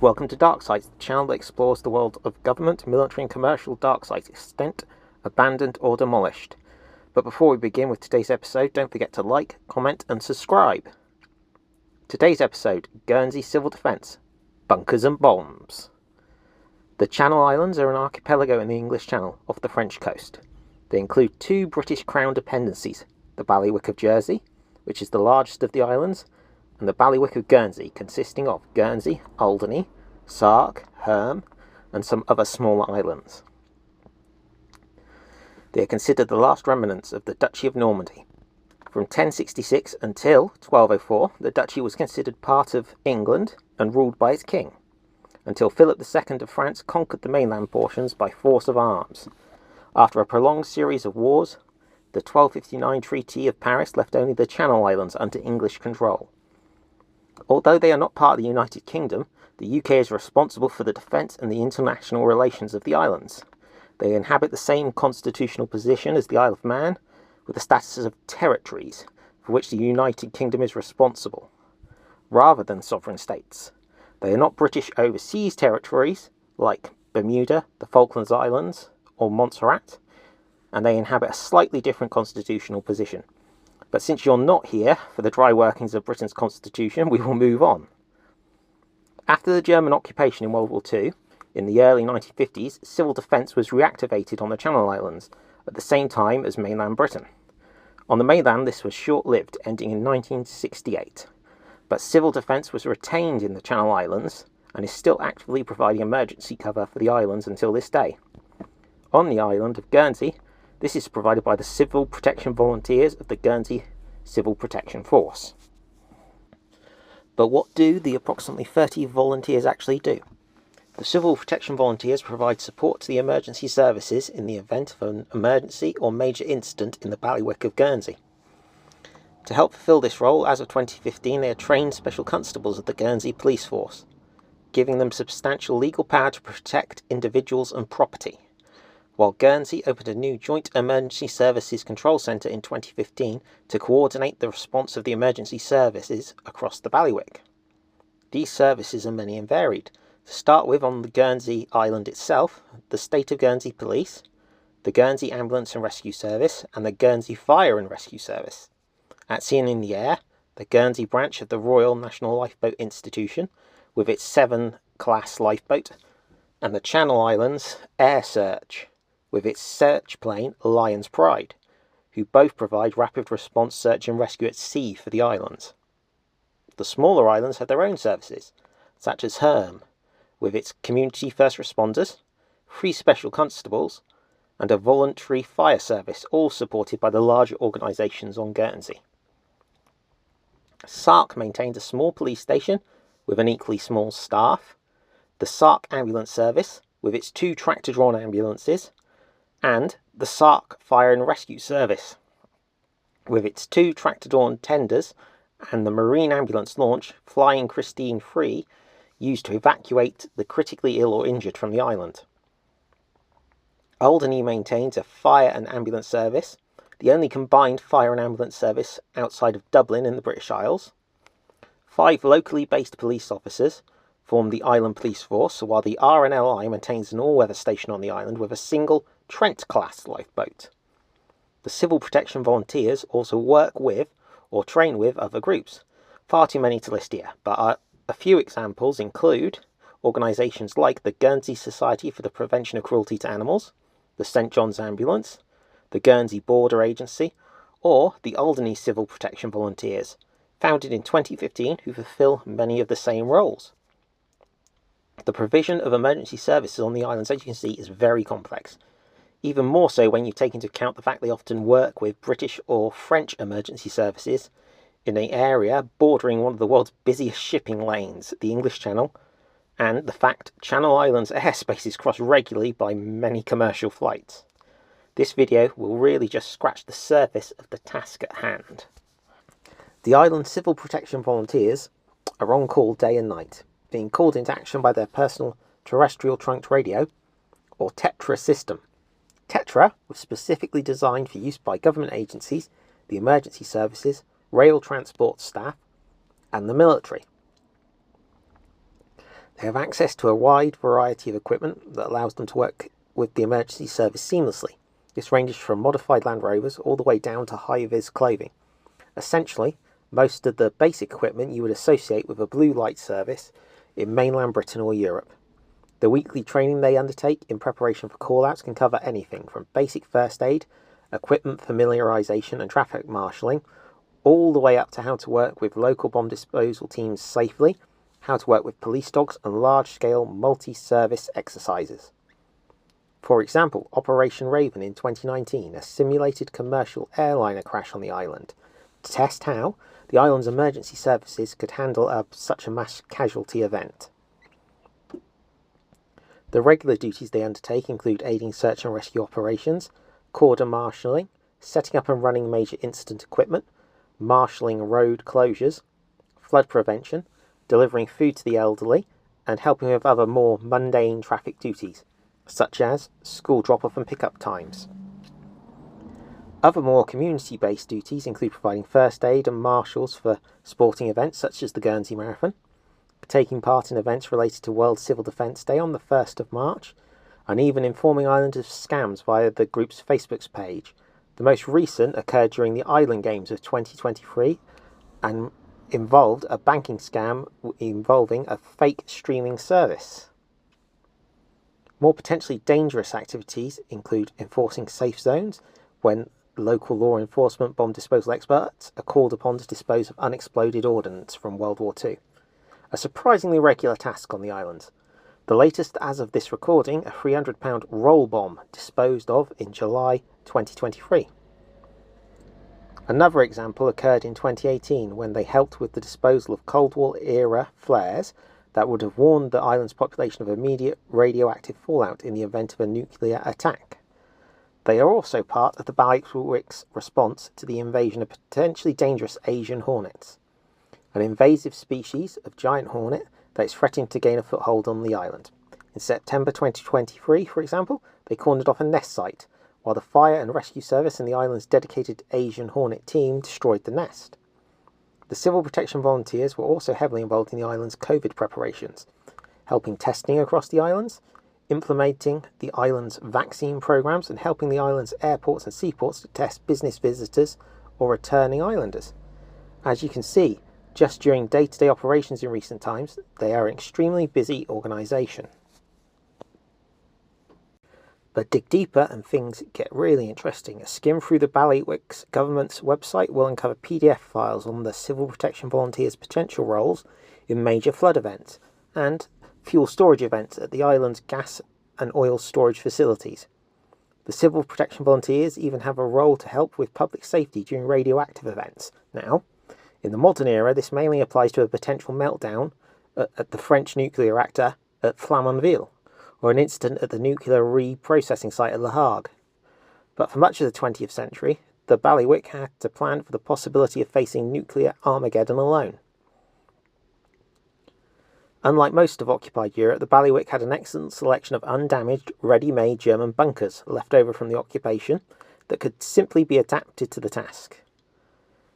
Welcome to Dark Sites, the channel that explores the world of government, military and commercial dark sites extant, abandoned or demolished. But before we begin with today's episode, don't forget to like, comment and subscribe. Today's episode, Guernsey Civil Defence, Bunkers and Bombs. The Channel Islands are an archipelago in the English Channel off the French coast. They include two British Crown dependencies, the Bailiwick of Jersey, which is the largest of the islands, and the Bailiwick of Guernsey, consisting of Guernsey, Alderney, Sark, Herm, and some other smaller islands. They are considered the last remnants of the Duchy of Normandy. From 1066 until 1204, the Duchy was considered part of England and ruled by its king, until Philip II of France conquered the mainland portions by force of arms. After a prolonged series of wars, the 1259 Treaty of Paris left only the Channel Islands under English control. Although they are not part of the United Kingdom, the UK is responsible for the defence and the international relations of the islands. They inhabit the same constitutional position as the Isle of Man, with the status of territories, for which the United Kingdom is responsible, rather than sovereign states. They are not British overseas territories, like Bermuda, the Falklands Islands, or Montserrat, and they inhabit a slightly different constitutional position. But since you're not here for the dry workings of Britain's constitution, we will move on. After the German occupation in World War II, in the early 1950s, civil defence was reactivated on the Channel Islands at the same time as mainland Britain. On the mainland, this was short-lived, ending in 1968. But civil defence was retained in the Channel Islands and is still actively providing emergency cover for the islands until this day. On the island of Guernsey, this is provided by the Civil Protection Volunteers of the Guernsey Civil Protection Force. But what do the approximately 30 volunteers actually do? The Civil Protection Volunteers provide support to the emergency services in the event of an emergency or major incident in the Bailiwick of Guernsey. To help fulfil this role, as of 2015, they are trained special constables of the Guernsey Police Force, giving them substantial legal power to protect individuals and property. While Guernsey opened a new Joint Emergency Services Control Centre in 2015 to coordinate the response of the emergency services across the Bailiwick. These services are many and varied. To start with, on the Guernsey Island itself, the State of Guernsey Police, the Guernsey Ambulance and Rescue Service, and the Guernsey Fire and Rescue Service. At sea and in the air, the Guernsey branch of the Royal National Lifeboat Institution, with its 7-class lifeboat, and the Channel Islands Air Search, with its search plane Lion's Pride, who both provide rapid response search and rescue at sea for the islands. The smaller islands have their own services, such as Herm, with its community first responders, 3 special constables, and a voluntary fire service, all supported by the larger organisations on Guernsey. Sark maintains a small police station with an equally small staff, the Sark Ambulance Service, with its 2 tractor-drawn ambulances, and the Sark Fire and Rescue Service, with its 2 tractor-drawn tenders and the Marine Ambulance launch Flying Christine 3, used to evacuate the critically ill or injured from the island. Alderney maintains a fire and ambulance service, the only combined fire and ambulance service outside of Dublin in the British Isles. 5 locally based police officers form the Island Police Force, while the RNLI maintains an all-weather station on the island with a single Trent-class lifeboat. The Civil Protection Volunteers also work with or train with other groups. Far too many to list here, but a few examples include organisations like the Guernsey Society for the Prevention of Cruelty to Animals, the St John's Ambulance, the Guernsey Border Agency, or the Alderney Civil Protection Volunteers, founded in 2015, who fulfil many of the same roles. The provision of emergency services on the islands, as you can see, is very complex. Even more so when you take into account the fact they often work with British or French emergency services in an area bordering one of the world's busiest shipping lanes, the English Channel, and the fact Channel Islands airspace is crossed regularly by many commercial flights. This video will really just scratch the surface of the task at hand. The Island Civil Protection Volunteers are on call day and night, being called into action by their personal terrestrial trunked radio, or TETRA system. TETRA was specifically designed for use by government agencies, the emergency services, rail transport staff, and the military. They have access to a wide variety of equipment that allows them to work with the emergency service seamlessly. This ranges from modified Land Rovers all the way down to high-vis clothing. Essentially, most of the basic equipment you would associate with a blue light service in mainland Britain or Europe. The weekly training they undertake in preparation for call-outs can cover anything from basic first aid, equipment familiarisation and traffic marshalling, all the way up to how to work with local bomb disposal teams safely, how to work with police dogs and large-scale multi-service exercises. For example, Operation Raven in 2019, a simulated commercial airliner crash on the island, to test how the island's emergency services could handle such a mass casualty event. The regular duties they undertake include aiding search and rescue operations, cordon marshalling, setting up and running major incident equipment, marshalling road closures, flood prevention, delivering food to the elderly, and helping with other more mundane traffic duties, such as school drop-off and pick-up times. Other more community-based duties include providing first aid and marshals for sporting events such as the Guernsey Marathon, taking part in events related to World Civil Defence Day on the 1st of March, and even informing islanders of scams via the group's Facebook page. The most recent occurred during the Island Games of 2023 and involved a banking scam involving a fake streaming service. More potentially dangerous activities include enforcing safe zones when local law enforcement bomb disposal experts are called upon to dispose of unexploded ordnance from World War II. A surprisingly regular task on the islands. The latest as of this recording, a £300 roll bomb disposed of in July 2023. Another example occurred in 2018 when they helped with the disposal of Cold War era flares that would have warned the island's population of immediate radioactive fallout in the event of a nuclear attack. They are also part of the Bailiwick's response to the invasion of potentially dangerous Asian hornets, an invasive species of giant hornet that is threatening to gain a foothold on the island. In September 2023, for example, they cornered off a nest site, while the fire and rescue service and the island's dedicated Asian hornet team destroyed the nest. The Civil Protection volunteers were also heavily involved in the island's COVID preparations, helping testing across the islands, implementing the island's vaccine programs, and helping the island's airports and seaports to test business visitors or returning islanders. As you can see, just during day-to-day operations in recent times, they are an extremely busy organisation. But dig deeper and things get really interesting. A skim through the Bailiwick's government's website will uncover PDF files on the Civil Protection volunteers' potential roles in major flood events and fuel storage events at the island's gas and oil storage facilities. The Civil Protection volunteers even have a role to help with public safety during radioactive events. Now, in the modern era, this mainly applies to a potential meltdown at the French nuclear reactor at Flamanville, or an incident at the nuclear reprocessing site at Le Hague. But for much of the 20th century, the Bailiwick had to plan for the possibility of facing nuclear Armageddon alone. Unlike most of occupied Europe, the Bailiwick had an excellent selection of undamaged, ready-made German bunkers left over from the occupation that could simply be adapted to the task.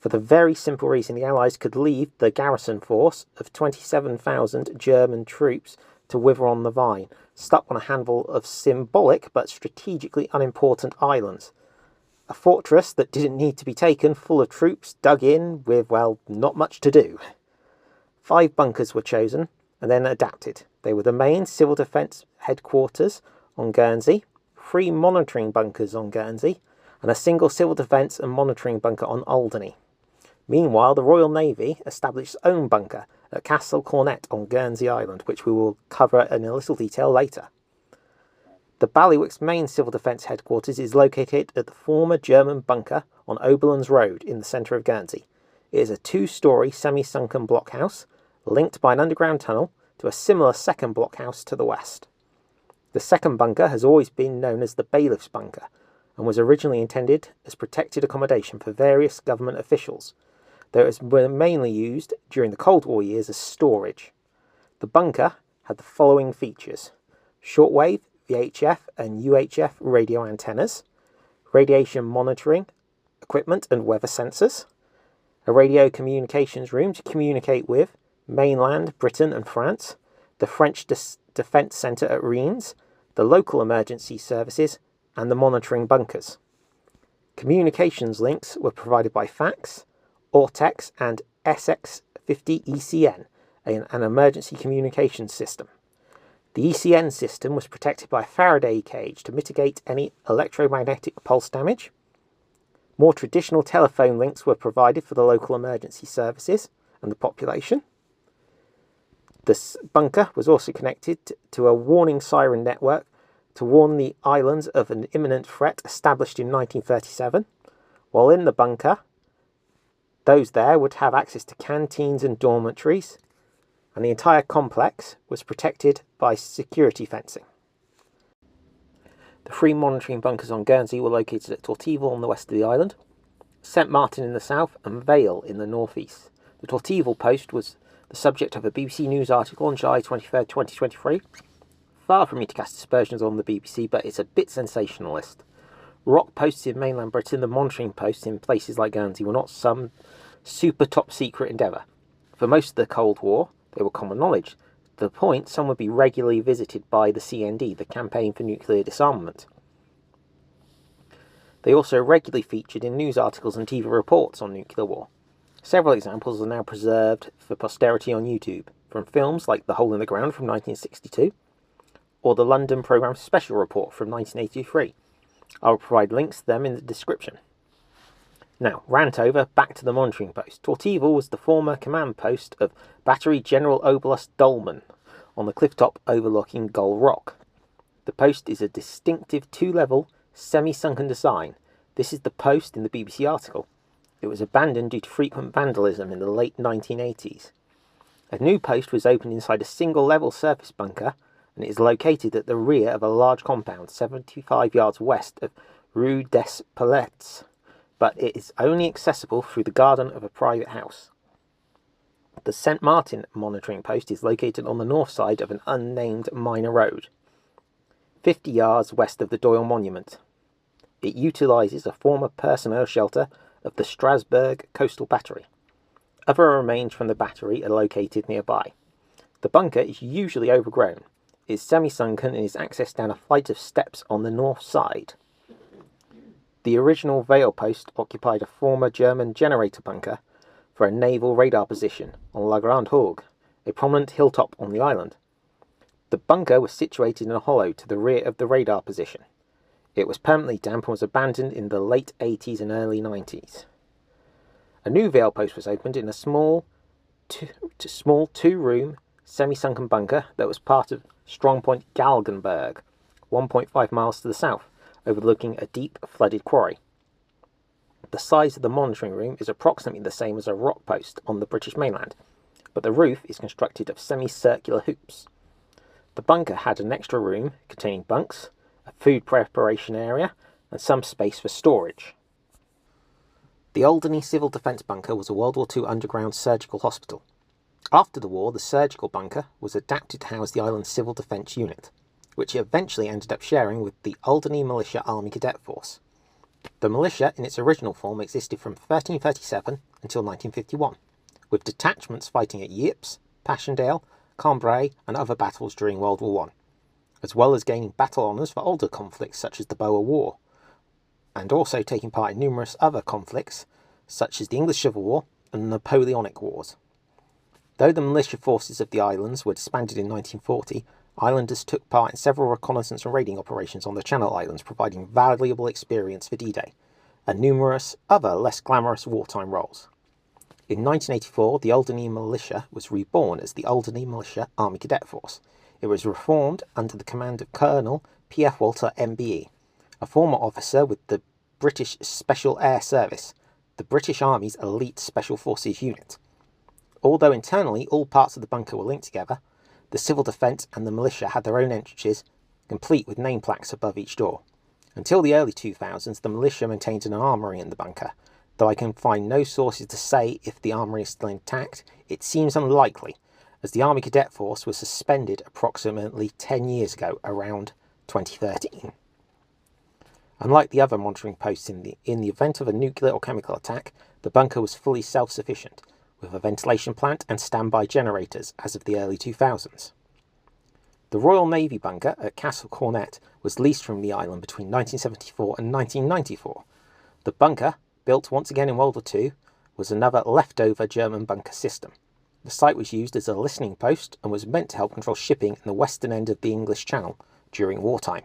For the very simple reason the Allies could leave the garrison force of 27,000 German troops to wither on the vine, stuck on a handful of symbolic but strategically unimportant islands. A fortress that didn't need to be taken, full of troops dug in with, well, not much to do. 5 bunkers were chosen and then adapted. They were the main civil defence headquarters on Guernsey, 3 monitoring bunkers on Guernsey, and a single civil defence and monitoring bunker on Alderney. Meanwhile, the Royal Navy established its own bunker at Castle Cornet on Guernsey Island, which we will cover in a little detail later. The Bailiwick's main civil defence headquarters is located at the former German bunker on Oberland's Road in the centre of Guernsey. It is a 2-storey semi-sunken blockhouse, linked by an underground tunnel to a similar second blockhouse to the west. The second bunker has always been known as the Bailiff's Bunker, and was originally intended as protected accommodation for various government officials, though it was mainly used during the Cold War years as storage. The bunker had the following features: shortwave, VHF and UHF radio antennas, radiation monitoring equipment and weather sensors, a radio communications room to communicate with mainland Britain and France. the French Defence Centre at Reims, the local emergency services, and the monitoring bunkers. Communications links were provided by fax, Ortex, and SX50ECN, an emergency communications system. The ECN system was protected by a Faraday cage to mitigate any electromagnetic pulse damage. More traditional telephone links were provided for the local emergency services and the population. This bunker was also connected to a warning siren network to warn the islands of an imminent threat established in 1937. While in the bunker, those there would have access to canteens and dormitories, and the entire complex was protected by security fencing. The three monitoring bunkers on Guernsey were located at Torteval on the west of the island, St Martin in the south, and Vale in the northeast. The Torteval post was the subject of a BBC News article on July 23, 2023. Far from me to cast aspersions on the BBC, but it's a bit sensationalist. Rock posts in mainland Britain, the monitoring posts in places like Guernsey, were not some super top secret endeavour. For most of the Cold War, they were common knowledge, to the point some would be regularly visited by the CND, the Campaign for Nuclear Disarmament. They also regularly featured in news articles and TV reports on nuclear war. Several examples are now preserved for posterity on YouTube, from films like The Hole in the Ground from 1962, or the London Programme Special Report from 1983. I will provide links to them in the description. Now, rant over, back to the monitoring post. Torteval was the former command post of Battery General Oberst Dolman on the cliff top overlooking Gull Rock. The post is a distinctive two-level, semi-sunken design. This is the post in the BBC article. It was abandoned due to frequent vandalism in the late 1980s. A new post was opened inside a single-level surface bunker, and it is located at the rear of a large compound 75 yards west of Rue des Palettes, but it is only accessible through the garden of a private house. The St Martin monitoring post is located on the north side of an unnamed minor road, 50 yards west of the Doyle Monument. It utilises a former personnel shelter of the Strasbourg Coastal Battery. Other remains from the battery are located nearby. The bunker is usually overgrown, is semi-sunken, and is accessed down a flight of steps on the north side. The original Vale post occupied a former German generator bunker for a naval radar position on La Grande Hogue, a prominent hilltop on the island. The bunker was situated in a hollow to the rear of the radar position. It was permanently damp and was abandoned in the late 80s and early 90s. A new Vale post was opened in a small two-room, semi-sunken bunker that was part of Strongpoint Galgenberg, 1.5 miles to the south, overlooking a deep, flooded quarry. The size of the monitoring room is approximately the same as a rock post on the British mainland, but the roof is constructed of semicircular hoops. The bunker had an extra room containing bunks, a food preparation area, and some space for storage. The Alderney Civil Defence Bunker was a World War II underground surgical hospital. After the war, the surgical bunker was adapted to house the island's Civil Defence Unit, which eventually ended up sharing with the Alderney Militia Army Cadet Force. The militia in its original form existed from 1337 until 1951, with detachments fighting at Ypres, Passchendaele, Cambrai and other battles during World War I, as well as gaining battle honours for older conflicts such as the Boer War, and also taking part in numerous other conflicts such as the English Civil War and the Napoleonic Wars. Though the militia forces of the islands were disbanded in 1940, islanders took part in several reconnaissance and raiding operations on the Channel Islands, providing valuable experience for D-Day, and numerous other less glamorous wartime roles. In 1984, the Alderney Militia was reborn as the Alderney Militia Army Cadet Force. It was reformed under the command of Colonel P.F. Walter MBE, a former officer with the British Special Air Service, the British Army's elite Special Forces unit. Although internally all parts of the bunker were linked together, the civil defence and the militia had their own entrances, complete with name plaques above each door. Until the early 2000s, the militia maintained an armoury in the bunker. Though I can find no sources to say if the armoury is still intact, it seems unlikely, as the Army Cadet Force was suspended approximately 10 years ago, around 2013. Unlike the other monitoring posts, in the event of a nuclear or chemical attack, the bunker was fully self-sufficient, with a ventilation plant and standby generators as of the early 2000s. The Royal Navy bunker at Castle Cornet was leased from the island between 1974 and 1994. The bunker, built once again in World War II, was another leftover German bunker system. The site was used as a listening post and was meant to help control shipping in the western end of the English Channel during wartime.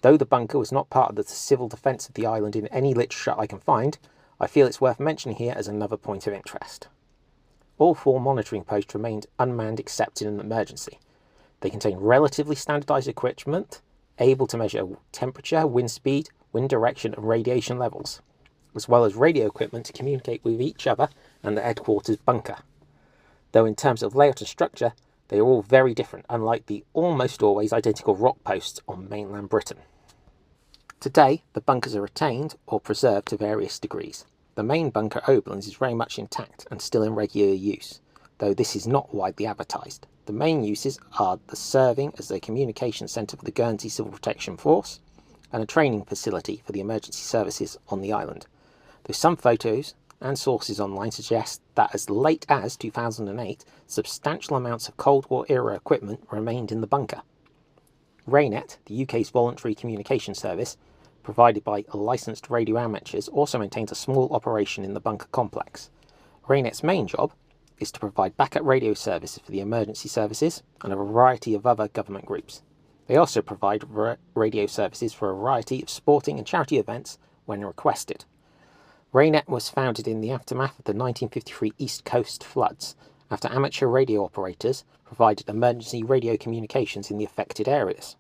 Though the bunker was not part of the civil defence of the island in any literature I can find, I feel it's worth mentioning here as another point of interest. All 4 monitoring posts remained unmanned except in an emergency. They contain relatively standardised equipment, able to measure temperature, wind speed, wind direction and radiation levels, as well as radio equipment to communicate with each other and the headquarters bunker. Though in terms of layout and structure, they are all very different, unlike the almost always identical rock posts on mainland Britain. Today, the bunkers are retained or preserved to various degrees. The main bunker Oberlins is very much intact and still in regular use, though this is not widely advertised. The main uses are the serving as a communication centre for the Guernsey Civil Protection Force and a training facility for the emergency services on the island, though some photos and sources online suggest that as late as 2008, substantial amounts of Cold War era equipment remained in the bunker. Raynet, the UK's voluntary communication service, provided by licensed radio amateurs, also maintains a small operation in the bunker complex. Raynet's main job is to provide backup radio services for the emergency services and a variety of other government groups. They also provide radio services for a variety of sporting and charity events when requested. Raynet was founded in the aftermath of the 1953 East Coast floods, after amateur radio operators provided emergency radio communications in the affected areas.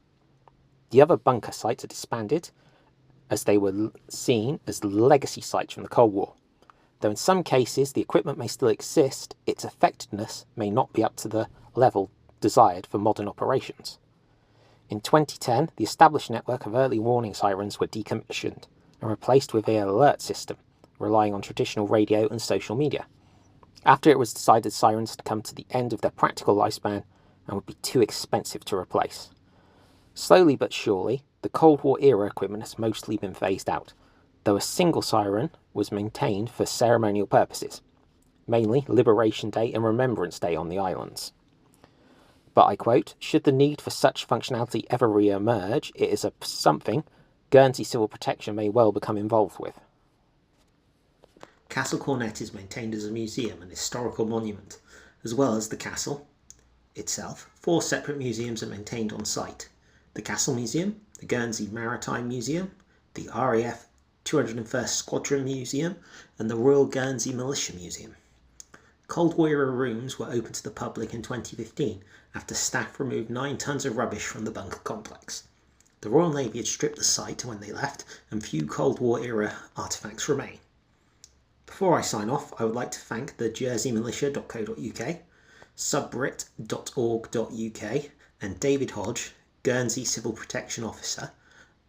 The other bunker sites are disbanded, as they were seen as legacy sites from the Cold War. Though in some cases the equipment may still exist, its effectiveness may not be up to the level desired for modern operations. In 2010, the established network of early warning sirens were decommissioned and replaced with an alert system, relying on traditional radio and social media. After it was decided sirens had come to the end of their practical lifespan and would be too expensive to replace. Slowly but surely, the Cold War era equipment has mostly been phased out, though a single siren was maintained for ceremonial purposes, mainly Liberation Day and Remembrance Day on the islands. But I quote, "Should the need for such functionality ever re-emerge, it is something Guernsey Civil Protection may well become involved with." Castle Cornet is maintained as a museum and historical monument, as well as the castle itself. 4 separate museums are maintained on site: the Castle Museum, the Guernsey Maritime Museum, the RAF 201st Squadron Museum, and the Royal Guernsey Militia Museum. Cold War era rooms were open to the public in 2015 after staff removed 9 tons of rubbish from the bunker complex. The Royal Navy had stripped the site when they left, and few Cold War era artefacts remain. Before I sign off, I would like to thank the jerseymilitia.co.uk, subbrit.org.uk, and David Hodge, Guernsey Civil Protection Officer,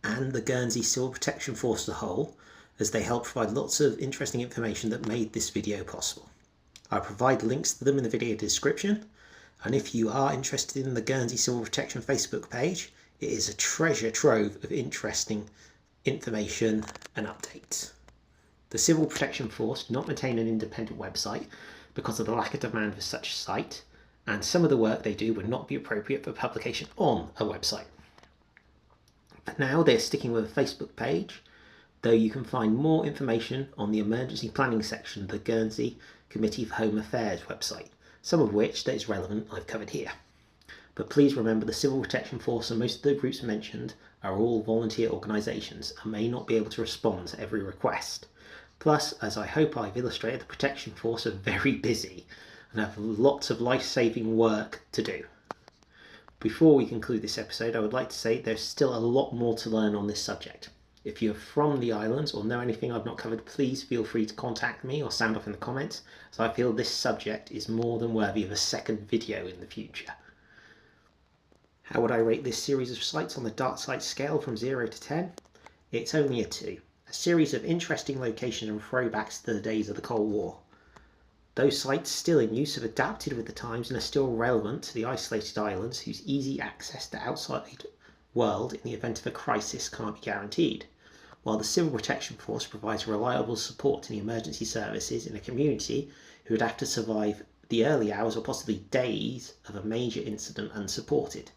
and the Guernsey Civil Protection Force as a whole, as they helped provide lots of interesting information that made this video possible. I'll provide links to them in the video description, and if you are interested in the Guernsey Civil Protection Facebook page, it is a treasure trove of interesting information and updates. The Civil Protection Force do not maintain an independent website because of the lack of demand for such a site, and some of the work they do would not be appropriate for publication on a website. For now, they're sticking with a Facebook page, though you can find more information on the emergency planning section of the Guernsey Committee for Home Affairs website, some of which that is relevant I've covered here. But please remember the Civil Protection Force and most of the groups mentioned are all volunteer organisations and may not be able to respond to every request. Plus, as I hope I've illustrated, the Protection Force are very busy and have lots of life-saving work to do. Before we conclude this episode, I would like to say there's still a lot more to learn on this subject. If you're from the islands or know anything I've not covered, please feel free to contact me or sound off in the comments, as I feel this subject is more than worthy of a second video in the future. How would I rate this series of sites on the dark side scale from 0 to 10? It's only a 2. A series of interesting locations and throwbacks to the days of the Cold War. Those sites still in use have adapted with the times and are still relevant to the isolated islands whose easy access to outside world in the event of a crisis can't be guaranteed, while the Civil Protection Force provides reliable support to the emergency services in a community who would have to survive the early hours or possibly days of a major incident unsupported.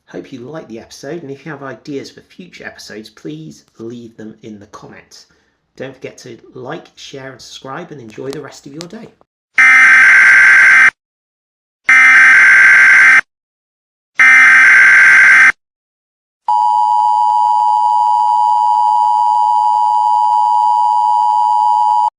Hope you liked the episode, and if you have ideas for future episodes, please leave them in the comments. Don't forget to like, share and subscribe, and enjoy the rest of your day.